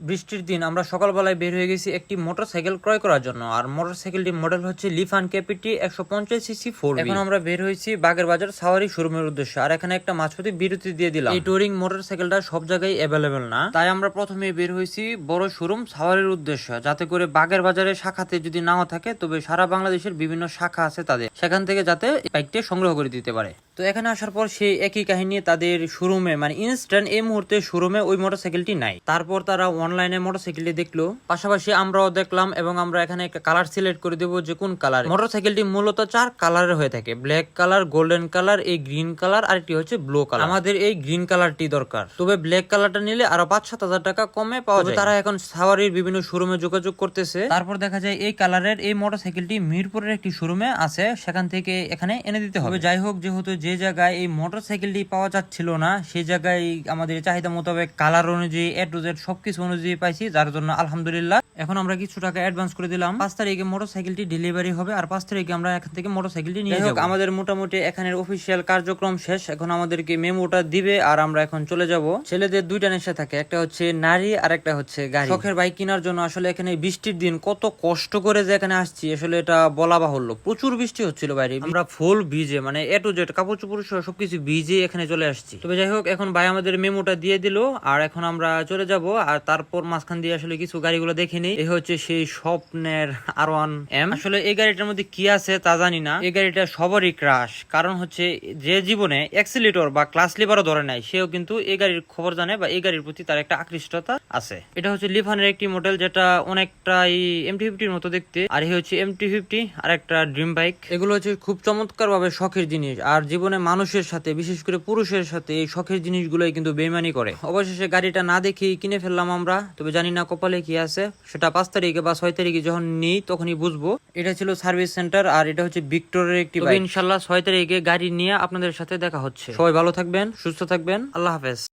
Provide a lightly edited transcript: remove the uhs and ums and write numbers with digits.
বৃষ্টির দিন আমরা সকালবেলায় বের হয়ে গেছি একটি মোটরসাইকেল ক্রয় করার জন্য। আর মোটরসাইকেলটির মডেল হচ্ছে লিফান কেপিটি 150cc 4V। এখন আমরা বের হয়েছি বাগের বাজার সাওয়ারি শোরুমের উদ্দেশ্যে। আর এখানে একটা মাঝপথে বিরতি দিয়ে দিলাম। এই টুরিং মোটরসাইকেলটা সব জায়গায় অ্যাভেলেবেল না, তাই আমরা প্রথমে বের হয়েছি বড় শোরুম সাওয়ারির উদ্দেশ্যে, যাতে করে বাগের বাজারের শাখাতে যদি নাও থাকে তবে সারা বাংলাদেশের বিভিন্ন শাখা আছে তাদের, সেখান থেকে যাতে বাইকটি সংগ্রহ করে দিতে পারে। তো এখানে আসার পর সেই একই কাহিনী তাদের শোরুমে, মানে ইনস্ট্যান্ট এই মুহূর্তে শোরুমে ওই মোটরসাইকেলটি নাই। তারপর তারা অনলাইনে মোটরসাইকেলটি দেখলো, পাশাপাশি আমরাও দেখলাম এবং আমরা এখানে একটা কালার সিলেক্ট করে দেবো যে কোন কালার। মোটরসাইকেলটি মূলত 4 কালারের হয়ে থাকে, ব্ল্যাক কালার, গোল্ডেন কালার, এই গ্রিন কালার, আর একটি হচ্ছে ব্লু কালার। আমাদের এই গ্রিন কালারটি দরকার, তবে ব্ল্যাক কালারটা নিলে আরো 5-7 হাজার টাকা কমে পাওয়া যায়। তারা এখন সাওয়ারির বিভিন্ন শোরুমে যোগাযোগ করতেছে। তারপর দেখা যায় এই কালারের এই মোটরসাইকেলটি মিরপুরের একটি শোরুমে আছে, সেখান থেকে এখানে এনে দিতে হবে। যাই হোক, যেহেতু যে জায়গায় এই মোটরসাইকেলটি পাওয়া যাচ্ছিল না সেই জায়গায় আমাদের চাহিদা মোতাবেক কালার অনুযায়ী A to Z সবকিছু অনুযায়ী পাইছি, যার জন্য আলহামদুলিল্লাহ। এখন আমরা কিছু টাকা অ্যাডভান্স করে দিলাম। 5 তারিখে মোটরসাইকেলটি ডেলিভারি হবে আর 5 তারিখে আমরা এখান থেকে মোটরসাইকেলটি নিয়ে যাব। আমাদের মোটামুটি এখানের অফিসিয়াল কার্যক্রম শেষ। এখন আমাদেরকে মেমোটা দিবে আর আমরা এখন চলে যাব। ছেলেদের দুইটা নেশা থাকে, একটা হচ্ছে নারী আর একটা হচ্ছে গাড়ি। শখের বাইক কেনার জন্য আসলে এখানে বৃষ্টির দিন কত কষ্ট করে যে এখানে আসছি আসলে এটা বলা বাহুল্য। প্রচুর বৃষ্টি হচ্ছিল বাইরে, আমরা ফুল ভিজে, মানে A to Z কাপড় চোপড় সবকিছু ভিজে এখানে চলে আসছি। তবে যাই হোক, এখন ভাই আমাদের মেমোটা দিয়ে দিল আর এখন আমরা চলে যাব। আর তারপর মাঝখান দিয়ে আসলে কিছু গাড়িগুলো দেখে নিই। এই হচ্ছে সেই স্বপ্নের R1M। আসলে এই গাড়িটার মধ্যে কি আছে তা জানি না। এই গাড়িটা সবারই ক্রাশ, কারণ হচ্ছে যে জীবনে অ্যাক্সিলেটর বা ক্লাস লিভারও ধরে নাই সেও কিন্তু এই গাড়ির খবর জানে বা এই গাড়ির প্রতি তার একটা আকৃষ্টতা আছে। এটা হচ্ছে লিফানের একটি মডেল, যেটা অনেকটাই MT-50 মতো দেখতে। আর এই হচ্ছে MT-50 আর একটা ড্রিম বাইক। এগুলো হচ্ছে খুব চমৎকার ভাবে শখের জিনিস, আর জীবনে মানুষের সাথে, বিশেষ করে পুরুষের সাথে এই শখের জিনিসগুলোই কিন্তু বেইমানি করে। অবশেষে গাড়িটা না দেখেই কিনে ফেললাম আমরা। তবে জানি না কপালে কি আছে, সেটা 5 তারিখে বা 6 তারিখে যখন নিই তখনই বুঝবো। এটা ছিল সার্ভিস সেন্টার আর এটা হচ্ছে ভিক্টরের একটি বাইক। ইনশাআল্লাহ 6 তারিখে গাড়ি নিয়ে আপনাদের সাথে দেখা হচ্ছে। সবাই ভালো থাকবেন, সুস্থ থাকবেন, আল্লাহ হাফেজ।